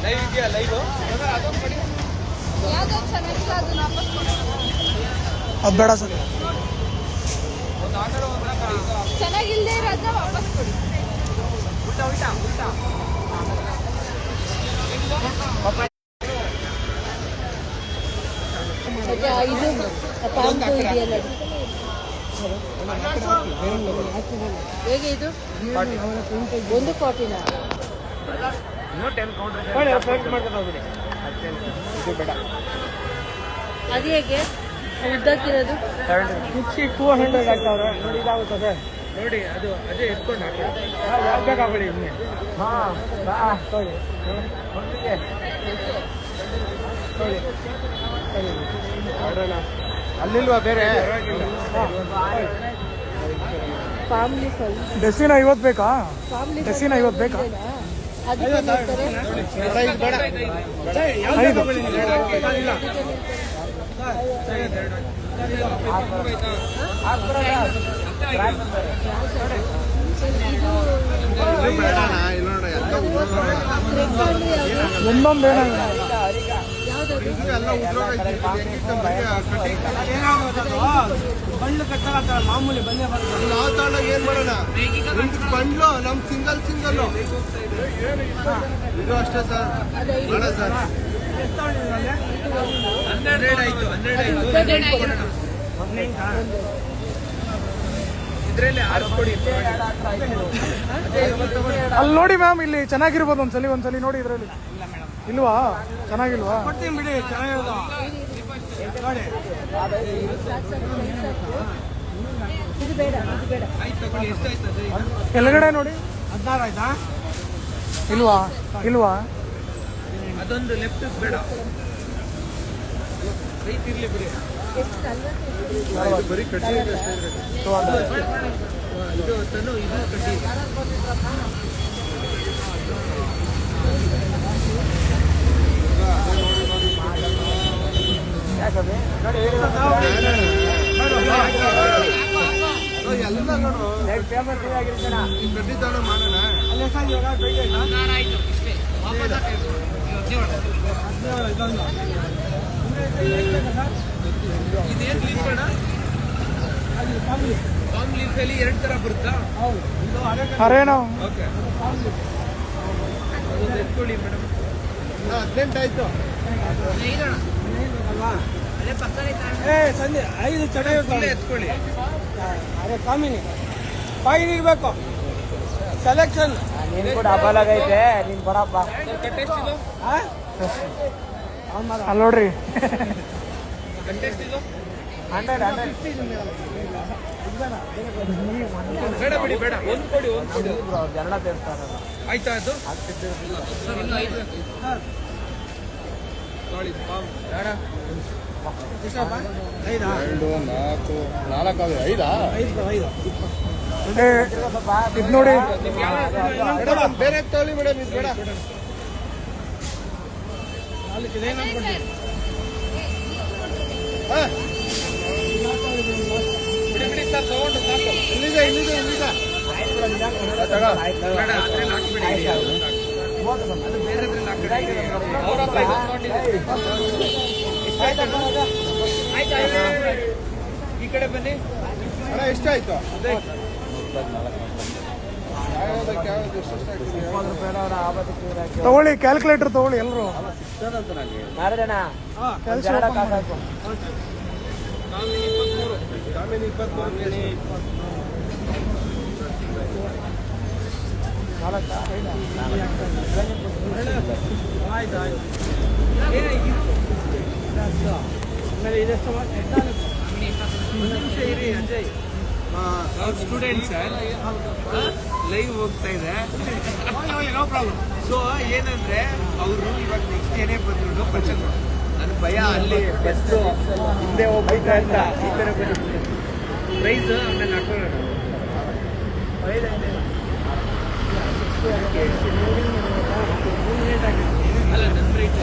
Live ಇದೆಯಾ live ಯಾವ್ದು ಚೆನ್ನಾಗಿಲ್ಲ ಅದನ್ನ ವಾಪಸ್ ಕೊಡಿ. ಅದು ಬೇಡ ಸರ್. ಚೆನ್ನಾಗಿಲ್ಲದೆ ಇರೋದನ್ನ ವಾಪಸ್ ಕೊಡಿ. ಇದು ಪಾಂಪು ಇದೆಯಲ್ಲ ಹೇಗೆ ಇದು 140 ಅದು ಹೇಗೆ ಉದ್ದಕ್ಕಿರೋದು 200 ಆಗ್ತಾವ್ರೆ ನೋಡಿ. ಇದಾಗುತ್ತೆ ಸರ್ ನೋಡಿ. ಅದು ಅದೇ ಎತ್ಕೊಂಡು ಯಾವ್ದು ಬೇಕಾಗಬೇಡಿ ಇನ್ನೇ. ಹಾಂ ತೊಗೊಳ್ಳಿ ಅಲ್ಲಿಲ್ವಾ ಬೇರೆ? ಡೆಸಿನ 50 ಬೇಕಾ? ಡೆಸಿನ 50 ಬೇಕಾ? ಒಂದೊಂದು ಬಂಡ್ಲು ಕಟ್ಟಾಗ ಮಾಮೂಲಿ ಬಂದೇ ಬರ್ತದೆ. ನಾವು ತಗೊಂಡಾಗ ಏನ್ ಮಾಡೋಣ? ಬಂಡ್ಲು ನಮ್ ಸಿಂಗಲ್ ಇದು ಅಷ್ಟೇ ಸರ್. ಬೇಡ ಸರ್. 100 ಆಯ್ತು. ಇದ್ರಲ್ಲಿ ಆರಿಸ್ಕೊಡಿ. ಅಲ್ಲಿ ನೋಡಿ ಮ್ಯಾಮ್, ಇಲ್ಲಿ ಚೆನ್ನಾಗಿರ್ಬೋದು. ಒಂದ್ಸಲಿ ನೋಡಿ. ಇದ್ರಲ್ಲಿ ಇಲ್ವಾ? ಚೆನ್ನಾಗಿಲ್ವಾ? ಕೊಡ್ತೀನಿ ಬಿಡಿ, ಚೆನ್ನಾಗಿರೋದು ನೋಡಿ. ಕೆಳಗಡೆ ನೋಡಿ. 16 ಆಯ್ತಾ? ಇಲ್ವಾ? ಅದೊಂದು ಲೆಫ್ಟ್ ಬೇಡ, ರೈಟ್ ಇರ್ಲಿ ಬಿಡಿ. ಬರೀ ಕಟ್ಟಿ ಇದು ತನು ಇದು ಕಟ್ಟಿ. ಎಲ್ಲ ನೋಡು ಕಟ್ಟಿ ತಗೊಂಡು ಮಾಡೋಣ. ಇದೇನು ಲೀಫ್ ಬೇಡ? ಪಾಮ್ ಲೀಫಲ್ಲಿ 2 ಥರ ಬರುತ್ತಾ? ಅರೇನೋ. ಓಕೆ, ಅದೊಂದು ಎತ್ಕೊಳ್ಳಿ ಮೇಡಮ್. 18 ಆಯ್ತು. ಸಂಜೆ 5 ಚೆನ್ನಾಗಿ ಎತ್ಕೊಳ್ಳಿ. ಅರೆ ಕಾಮಿನಿ ಫೈನ್ ಇರಬೇಕು. ಸೆಲೆಕ್ಷನ್ ನೀನು ಕೂಡ ಹಬ್ಬಲಾಗೈತೆ. ನೀನು ಬರಪ್ಪ. ಅಲ್ಲಿ ನೋಡ್ರಿ. 100 ಬೇಡ ಬಿಡಿ, ಬೇಡ. ಒಂದು ಕೊಡಿ. ಜನ ತೇರ್ತಾರೆ. ಆಯ್ತಾ? ಅದು 5 ನೋಡಿ. ಬೇರೆ ತಗೊಳ್ಳಿ ಮೇಡಮ್. ಇದು ಬೇಡ. ಬಿಡಿ ಸರ್, ತಗೊಂಡು ಸಾಕು. ಇಲ್ಲಿದೆ. ಈ ಕಡೆ ಬನ್ನಿ. ಎಷ್ಟಾಯ್ತು? ತಗೊಳ್ಳಿ, ಕ್ಯಾಲ್ಕುಲೇಟರ್ ತಗೊಳ್ಳಿ ಎಲ್ಲರೂ. ಸ್ಟೂಡೆಂಟ್ಸ್ ಲೈವ್ ಹೋಗ್ತಾ ಇದೆ. ಸೊ ಏನಂದ್ರೆ ಅವರು ಇವಾಗ ನೆಕ್ಸ್ಟ್ ಏನೇ ಬಂದ್ರು ಬಚ್ಚಲು ನನ್ನ ಭಯ ಅಲ್ಲಿ ಬೆಸ್ಟ್ ಹಿಂದೆ ಹೋಗ್ಬೇಕು ಅಂತ ಈ ಥರ ಬಂದಿತ್ತು. ಪ್ರೈಸ್ ಆಮೇಲೆ ಹಾಕೋಣ. ಅಲ್ಲ ನನ್ನ ರೈಟ್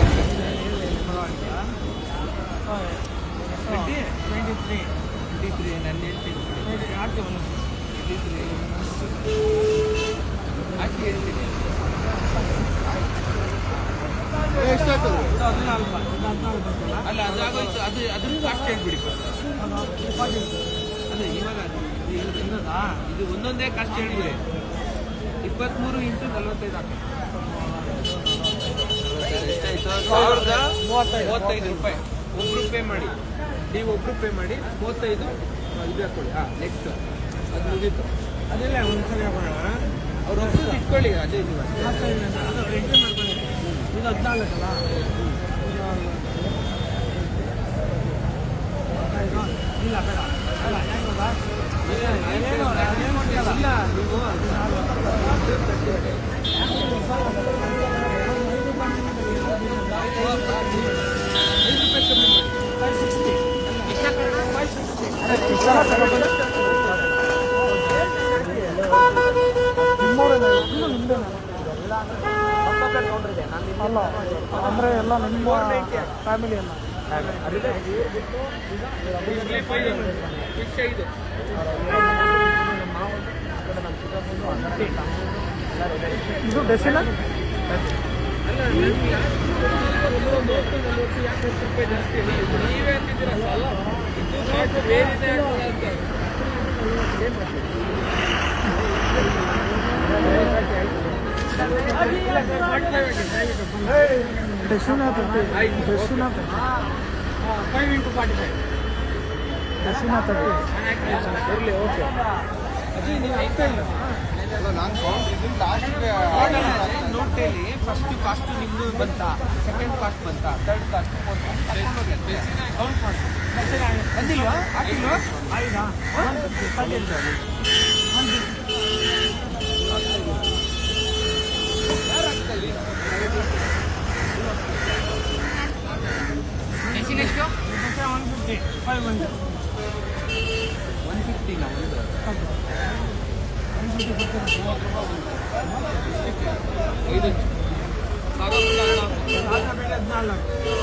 23 ನಾನು ಹೇಳ್ತೀನಿ. ಹಾಕಿ ಹೇಳ್ತೀನಿ. ಅಲ್ಲ ಅದಾಗೋಯ್ತು, ಅದ್ರ ಕಾಸ್ಟ್ ಹೇಳ್ಬಿಡಿ. ಅಲ್ಲ ಇವಾಗ ಇದು ಒಂದೊಂದೇ ಕಾಸ್ಟ್ ಹೇಳ್ಬಿಡಿ. 23 × 45 ಹಾಕಿ. ಎಷ್ಟಾಯ್ತು? 1035 ರೂಪಾಯಿ ಒಬ್ರು ಪೇ ಮಾಡಿ. ನೀವು ಒಬ್ರು ಪೇ ಮಾಡಿ 35 ಇದು ಹಾಕೊಳ್ಳಿ. ನೆಕ್ಸ್ಟ್ ಅದು ಮುಗೀತು. ಅದೆಲ್ಲ ಒಂದ್ಸರಿ ಹಾಕೋಣ. ಅವ್ರು ಒಬ್ರು ಇಟ್ಕೊಳ್ಳಿ. ಅದೇ ನೀವು ಎಂಟ್ರಿ ಮಾಡ್ಕೊಳ್ಳಿ. ಇದು 14 ಅಲ್ಲ, ಇಲ್ಲ ಬೇಡ ಅಲ್ಲ ಯಾಕೆ ಗೊತ್ತಾ? ಇಲ್ಲ ನೀವು 5 ರೂಪಾಯಿ ಕಮ್ಮಿ ಮಾಡಿ. 560 ಅಲ್ಲ ಅಂದ್ರೆ ಎಲ್ಲ ನಿಮ್ಮ ಫ್ಯಾಮಿಲಿ ಎಲ್ಲ ಇದು ಡೆಸಿನ ಅಲ್ಲ ಯಾಕೆ 10 ರೂಪಾಯಿ ಜಾಸ್ತಿ ನೀವೇ ಅಂತಿದ್ದೀರಲ್ಲ. ಇದು ಸಾಕು, ಬೇರೆ ಅಂತ. ಡೆಸಿನ 30 ಡೆಸಿನ 5 × 45 ಡೆಸಿನ 30 ಇರಲಿ. ಓಕೆ, ಅದು ನೀವು ಐತೆ ಇಲ್ಲ ನೋಟಲ್ಲಿ ಫಸ್ಟ್ ಕಾಸ್ಟ್ ನಿಮ್ದು ಬಂತ, ಸೆಕೆಂಡ್ ಕಾಸ್ಟ್ ಬಂತ, ಥರ್ಡ್ ಕಾಸ್ಟ್, ಫೋರ್ತ್ ಕೌಂಟ್ ಮಾಡಿ. ಬಂದಿಲ್ವಾ? ಹಾಕಿಲ್ವಾ? ಯಾರು ಆಗ್ತಲ್ಲಿ? ಎಷ್ಟು? 150 500 150 ನಾವು ಐದು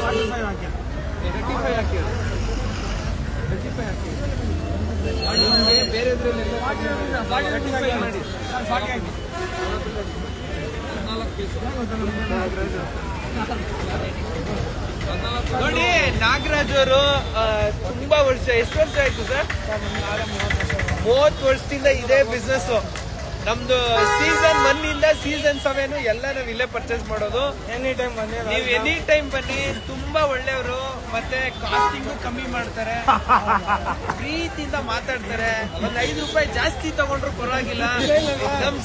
45 ಹಾಕಿ. 35 ಹಾಕಿ. 35 ಹಾಕಿ. ಬೇರೆದ್ರಲ್ಲೆಲ್ಲ 35 ಮಾಡಿ. 40 ಹಾಕಿ. 14 ಪೀಸ್ ನೋಡಿ. ನಾಗರಾಜ್ ಅವರು ತುಂಬಾ ವರ್ಷ, ಎಷ್ಟು ವರ್ಷ ಆಯ್ತು ಸರ್? 30 ವರ್ಷದಿಂದ ಇದೇ ಬಿಸ್ನೆಸ್. ನಮ್ದು ಸೀಸನ್ 1 ಇಂದ ಸೀಸನ್ 7 ಎಲ್ಲ ನಾವು ಇಲ್ಲೇ ಪರ್ಚೇಸ್ ಮಾಡೋದು. ಎನಿ ಟೈಮ್ ಬನ್ನಿ, ನೀವು ಎನಿ ಟೈಮ್ ಬನ್ನಿ. ತುಂಬಾ ಒಳ್ಳೆಯವರು, ಮತ್ತೆ ಕಾಸ್ಟಿಂಗು ಕಮ್ಮಿ ಮಾಡ್ತಾರೆ, ಪ್ರೀತಿಯಿಂದ ಮಾತಾಡ್ತಾರೆ. ಒಂದ್ 5 ರೂಪಾಯಿ ಜಾಸ್ತಿ ತಗೊಂಡ್ರು ಪರವಾಗಿಲ್ಲ. ನಮ್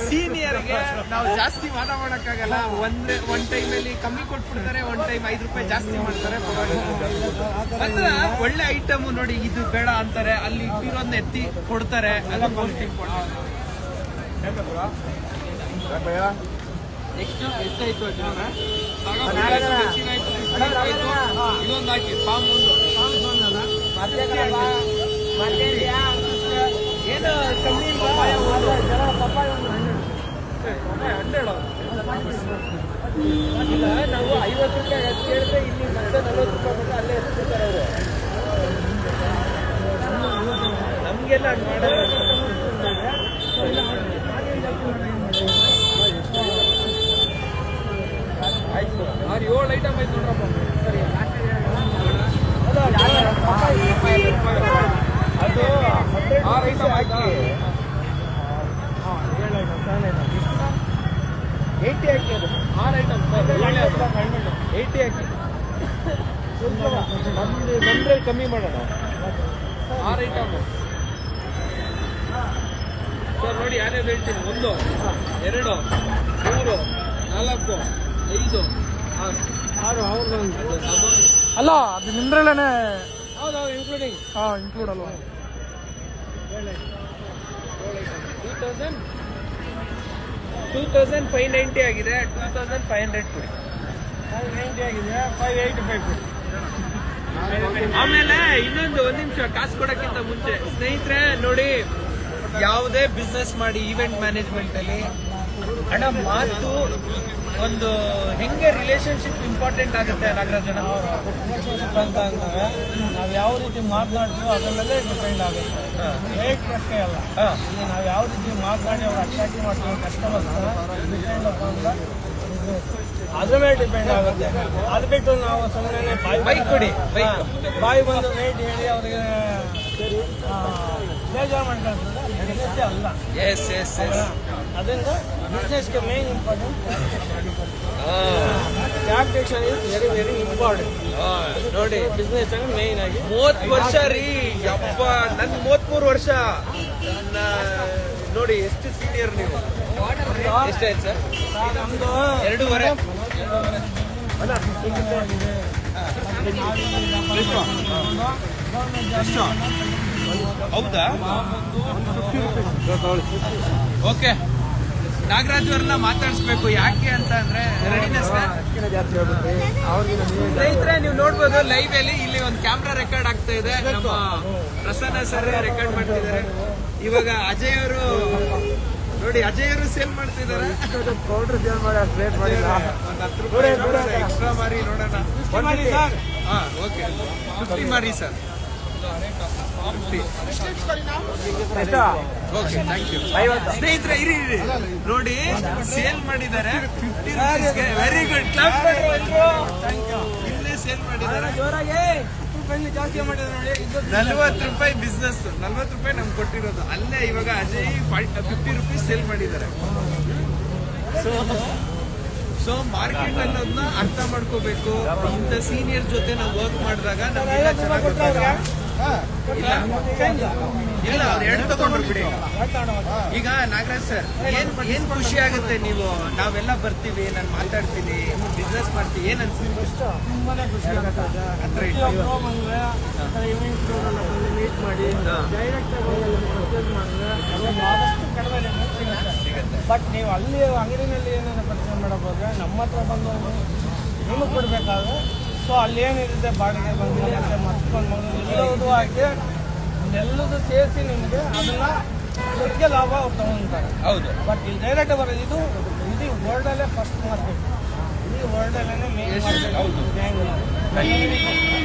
ಸೀನಿಯರ್ಗೆ ನಾವು ಜಾಸ್ತಿ ಮಾಡಕ್ಕಾಗಲ್ಲ. ಒಂದ್ ಟೈಮ್ ಅಲ್ಲಿ ಕಮ್ಮಿ ಕೊಟ್ಬಿಡ್ತಾರೆ, ಒಂದ್ ಟೈಮ್ 5 ರೂಪಾಯಿ ಜಾಸ್ತಿ ಮಾಡ್ತಾರೆ, ಪರವಾಗಿಲ್ಲ. ಅಂದ್ರೆ ಒಳ್ಳೆ ಐಟಮ್ ನೋಡಿ, ಇದು ಬೇಡ ಅಂತಾರೆ, ಅಲ್ಲಿ ಇಟ್ಟಿರೋದನ್ನ ಎತ್ತಿ ಕೊಡ್ತಾರೆ. ಅದು ಮೋಸ್ಟ್ ಇಂಪಾರ್ಟೆಂಟ್. ನೆಕ್ಸ್ಟ್ ಎಷ್ಟಾಯ್ತು? ಇನ್ನೊಂದು ಹಾಕಿ. ಪಾಮ್ ಒಂದು ಏನು ಕಮ್ಮಿ ಇಲ್ವಾ? ಇಲ್ಲ, ನಾವು 50 ರೂಪಾಯಿ ಕೇಳಿದ್ರೆ ಇಲ್ಲಿ ಮತ್ತೆ 40 ರೂಪಾಯಿ ಬಂದು ಅಲ್ಲೇ ಎತ್ಕೊತಾರೆ ಅವರು. ನಮ್ಗೆಲ್ಲ ಮಾಡೋದು ಆಯ್ತು. 7 ಐಟಮ್ ಆಯ್ತು ನೋಡ್ರಪ್ಪ. ಸರಿ, ಅದು 6 ಐಟಮ್ ಹಾಕಿ. 80 ಹಾಕಿ. ಅದು 6 ಐಟಮ್ ಸರ್, 80 ಹಾಕಿ. ಬಂದ್ರೆ ಕಮ್ಮಿ ಮಾಡೋಣ. 6 ಐಟಮ್ ಸರ್ ನೋಡಿ, ಯಾರ್ಯಾರು ಹೇಳ್ತೀನಿ. 1 2 3 4 5 6 ಅಲ್ಲ ಅದು ನಿಮ್ದ್ರಲ್ಲೇನೆ. ಹೌದು, ಇನ್ಕ್ಲೂಡಿಂಗ್. ಇನ್ಕ್ಲೂಡ್ ಅಲ್ವಾ? 2590 ಆಗಿದೆ. 2500 ಕೊಡಿ. 590 ಆಗಿದೆ. 585 ಕೊಡಿ. ಆಮೇಲೆ ಇನ್ನೊಂದು 1 ನಿಮಿಷ, ಕಾಸು ಕೊಡಕ್ಕಿಂತ ಮುಂಚೆ ಸ್ನೇಹಿತರೆ ನೋಡಿ, ಯಾವುದೇ ಬಿಸ್ನೆಸ್ ಮಾಡಿ ಈವೆಂಟ್ ಮ್ಯಾನೇಜ್ಮೆಂಟ್ ಅಲ್ಲಿ ಹಣ ಮಾತು ಒಂದು ಹೆಂಗೆ ರಿಲೇಶನ್ಶಿಪ್ ಇಂಪಾರ್ಟೆಂಟ್ ಆಗುತ್ತೆ ನಾಗರಾಜನ ಅಂತ ಅಂದ್ರೆ ನಾವು ಯಾವ ರೀತಿ ಮಾತನಾಡ್ತೀವೋ ಅದರ ಮೇಲೆ ಡಿಪೆಂಡ್ ಆಗುತ್ತೆ. ರೇಟ್ ಅಷ್ಟೇ ಅಲ್ಲ, ನಾವು ಯಾವ ರೀತಿ ಮಾತನಾಡಿ ಅವ್ರು ಅಟ್ರಾಕ್ಟ್ ಮಾಡ್ತೀವಿ ಕಸ್ಟಮರ್ನ ಡಿಪೆಂಡ್ ಅಪಾನ್ ದ ಬಿಸ್ನೆಸ್. ಅದ್ರ ಮೇಲೆ ಡಿಪೆಂಡ್ ಆಗುತ್ತೆ. ಅದು ಬಿಟ್ಟು ನಾವು ಸುಮ್ಮನೆ ಬೈಕ್ ಕೊಡಿ, ಬೈಕ್. ಬಾಯಿ ಬಂದು ರೇಟ್ ಹೇಳಿ ಅವ್ರಿಗೆ ಬೇಜಾರು ಮಾಡ್ಕೊಳ್ತದೆ. ಬಿಸ್ನೆಸ್ಸೇ ಅಲ್ಲ. Yes yes yes. ಅದರಿಂದ ಬಿಸ್ನೆಸ್ಗೆ main important capitation is very very important. ನೋಡಿ ಬಿಸ್ನೆಸ್ ಅಂದ್ರೆ ಮೇನ್ ಆಗಿ 30 ವರ್ಷ ರೀ. ಯಪ್ಪ, ನನ್ 33 ವರ್ಷ. ನೋಡಿ ಎಷ್ಟು ಸೀನಿಯರ್ ನೀವು. ಎಷ್ಟಾಯ್ತು ಸರ್? ನಮ್ದು 2.5. ಹೌದಾ? ಓಕೆ, ನಾಗರಾಜ್ ಅವ್ರನ್ನ ಮಾತಾಡಿಸ್ಬೇಕು. ಯಾಕೆ ಅಂತ ಅಂದ್ರೆ ರೆಡಿನೆಸ್. ಸ್ನೇಹಿತರೆ, ನೀವು ನೋಡ್ಬೋದು ಲೈವ್ ಅಲ್ಲಿ ಇಲ್ಲಿ ಒಂದು ಕ್ಯಾಮ್ರಾ ರೆಕಾರ್ಡ್ ಆಗ್ತಾ ಇದೆ. ನಮ್ಮ ಪ್ರಸನ್ನ ಸರ್ ರೆಕಾರ್ಡ್ ಮಾಡ್ತಿದ್ದಾರೆ. ಇವಾಗ ಅಜಯ್ ಅವರು ನೋಡಿ, ಅಜಯ್ ಅವರು ಸೇಲ್ ಮಾಡ್ತಿದ್ದಾರೆ. ಪೌಡರ್ ಸೇಲ್ ಮಾಡಿ ರೇಟ್ ಮಾಡಿಲ್ಲ. ಎಕ್ಸ್ಟ್ರಾ ಮಾರಿ ನೋಡೋಣ. ಹಾ, ಓಕೆ, 50 ಮಾರಿ ಸರ್. 50. Okay, thank you. ಸ್ನೇಹಿತರೆ, ಇರಿ ನೋಡಿ, ಸೇಲ್ ಮಾಡಿದ್ದಾರೆ 50 rupeesಗೆ. ವೆರಿ ಗುಡ್, ಕ್ಲಾಸ್ ಮಾಡಿ. ಇಲ್ಲೇ ಸೇಲ್ ಮಾಡಿದ್ದಾರೆ. ಜಾಸ್ತಿ ಮಾಡಿದ್ರೆ ನೋಡಿ. 40 ರೂಪಾಯಿ ಬಿಸ್ನೆಸ್, 40 ರೂಪಾಯಿ ನಮ್ಗೆ ಕೊಟ್ಟಿರೋದು. ಅಲ್ಲೇ ಇವಾಗ ಅಜಯ್ 50 ರುಪೀಸ್ ಸೇಲ್ ಮಾಡಿದ್ದಾರೆ. ಸೊ ಮಾರ್ಕೆಟ್ ಅನ್ನೋದನ್ನ ಅರ್ಥ ಮಾಡ್ಕೋಬೇಕು. ಇಂಥ ಸೀನಿಯರ್ ಜೊತೆ ನಾವು ವರ್ಕ್ ಮಾಡಿದಾಗ ನಮ್ಗೆಲ್ಲ ಚೆನ್ನಾಗಿ ಗೊತ್ತಾಗುತ್ತೆ. ಇಲ್ಲ, ಅವ್ರು 2 ತಗೊಂಡ್ರು ಬಿಡಿ. ಈಗ ನಾಗರಾಜ್ ಸರ್, ಏನ್ ಖುಷಿ ಆಗುತ್ತೆ? ನೀವು ನಾವೆಲ್ಲ ಬರ್ತೀವಿ, ನಾನು ಮಾತಾಡ್ತೀನಿ, ಬಿಸ್ನೆಸ್ ಮಾಡ್ತೀವಿ, ಏನ್ ಅನ್ಸುತ್ತೆ? ತುಂಬಾನೇ ಖುಷಿ ಆಗುತ್ತೆ. ಹತ್ರ ಪ್ರತಿಯೊಬ್ಬರು ಬಂದ್ರೆ ಈವ್ನಿಂಗ್ ಸ್ಟೋರಲ್ಲಿ ಮೀಟ್ ಮಾಡಿ ಡೈರೆಕ್ಟ್ ಪರ್ಚೇಸ್ ಮಾಡಿದ್ರೆ ನಮಗೆ ಆದಷ್ಟು ಕಡಿಮೆ ಸಿಗುತ್ತೆ. ಬಟ್ ನೀವು ಅಲ್ಲಿ ಅಂಗಡಿನಲ್ಲಿ ಏನಾದ್ರು ಪರ್ಚೇಸ್ ಮಾಡಕ್ ಹೋದ್ರೆ ನಮ್ಮ ಹತ್ರ ಬಂದು ನಿಮಗೆ ಕೊಡಬೇಕಾದ್ರೆ ಸೊ ಅಲ್ಲಿ ಏನಿರುತ್ತೆ ಬಾಡಿಗೆ ಬಂದು ಮತ್ತೊಂದು ಎಲ್ಲದೂ ಹಾಕಿ ಎಲ್ಲದೂ ಸೇರಿಸಿ ನಿಮಗೆ ಅದನ್ನ ಜೊತೆಗೆ ಲಾಭ ಅವ್ರು ತಗೊಂತಾರೆ. ಹೌದು. ಬಟ್ ಇಲ್ಲಿ ಡೈರೆಕ್ಟ್ ಬರೋದು ಇದು ವರ್ಲ್ಡಲ್ಲೇ ಫಸ್ಟ್ ಮಾರ್ಕೆಟ್. ಈ ವರ್ಲ್ಡಲ್ಲೇ ಮೇನ್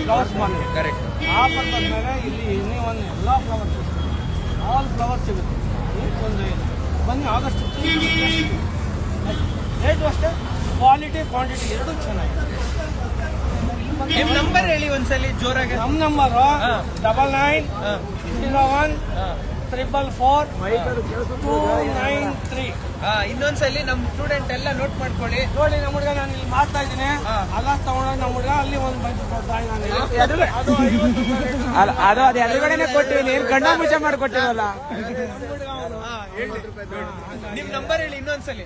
ಫ್ಲವರ್ಸ್ ಮಾರ್ಕೆಟ್. ಕರೆಕ್ಟ್. ಆ ಪರ್ಪಸ್ ಮೇಲೆ ಇಲ್ಲಿ ಇನ್ನೂ ಒಂದು ಎಲ್ಲ ಫ್ಲವರ್ಸ್ ಆಲ್ ಫ್ಲವರ್ಸ್ ಸಿಗುತ್ತೆ. ಏನು ತೊಂದರೆ ಇಲ್ಲ. ಬನ್ನಿ, ಆದಷ್ಟು ರೇಟು ಅಷ್ಟೇ, ಕ್ವಾಲಿಟಿ ಕ್ವಾಂಟಿಟಿ ಎರಡೂ ಚೆನ್ನಾಗಿದೆ. ನಿಮ್ ನಂಬರ್ ಹೇಳಿ ಒಂದ್ಸಲಿ ಜೋರಾಗಿ. ನಮ್ಮ ನಂಬರು 9901444293. ಇನ್ನೊಂದ್ಸಲಿ ನಮ್ ಸ್ಟೂಡೆಂಟ್ ಎಲ್ಲ ನೋಟ್ ಮಾಡ್ಕೊಳ್ಳಿ. ನೋಡಿ, ನಮ್ಮ ಹುಡುಗ ನಾನು ಇಲ್ಲಿ ಮಾಡ್ತಾ ಇದ್ದೀನಿ. ಅಲ್ಲ ತಗೊಂಡಾಗ ನಮ್ಮ ಹುಡುಗ ಅಲ್ಲಿ ಒಂದು ಬೈಕ್ ಕೊಡ್ತಾಯಿ ಅದು ಎದುರುಗಡೆನೆ ಕೊಟ್ಟಿವಿ. ನೀರು ಗಂಡ ಮುಚ್ಚ ಮಾಡಿಕೊಟ್ಟಿವಲ್ಲ. ನಿಮ್ ನಂಬರ್ ಹೇಳಿ ಇನ್ನೊಂದ್ಸಲಿ.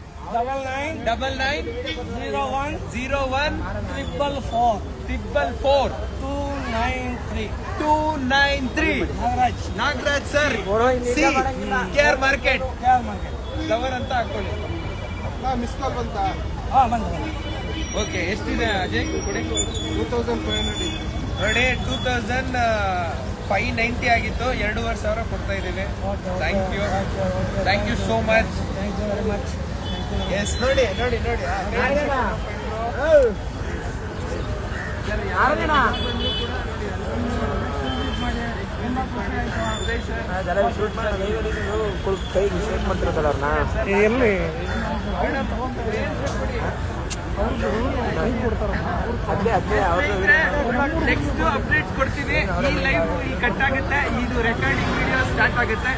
990144444293. Nagaraj sir, KR market cover ಅಂತ ಹಾಕೊಳ್ಳಿ. ಮಿಸ್ ಕಾಲ್ ಬಂತ. ಬಂದು ಓಕೆ, ಎಷ್ಟಿದೆ ಅಜಯ್? ಕೊಡಿ. 2500 ನೋಡಿ, 2590 ಆಗಿತ್ತು. 2,500 ಕೊಡ್ತಾ ಇದೀವಿ. Thank you, thank you so much. Thank you very much. Yes, ನೋಡಿ ನೋಡಿ ನೋಡಿ. ಕೈಗೆ ಶೇಕ್ ಮಾಡ್ತಿರ್ತಾರ ಅವ್ರನ್ನ. ಎಲ್ಲಿ ನೆಕ್ಸ್ಟ್ ಅಪ್ಡೇಟ್ಸ್ ಕೊಡ್ತೀವಿ. ಈ ಲೈವ್ ಈ ಕಟ್ ಆಗುತ್ತೆ, ಇದು ರೆಕಾರ್ಡಿಂಗ್ ವಿಡಿಯೋ ಸ್ಟಾರ್ಟ್ ಆಗುತ್ತೆ.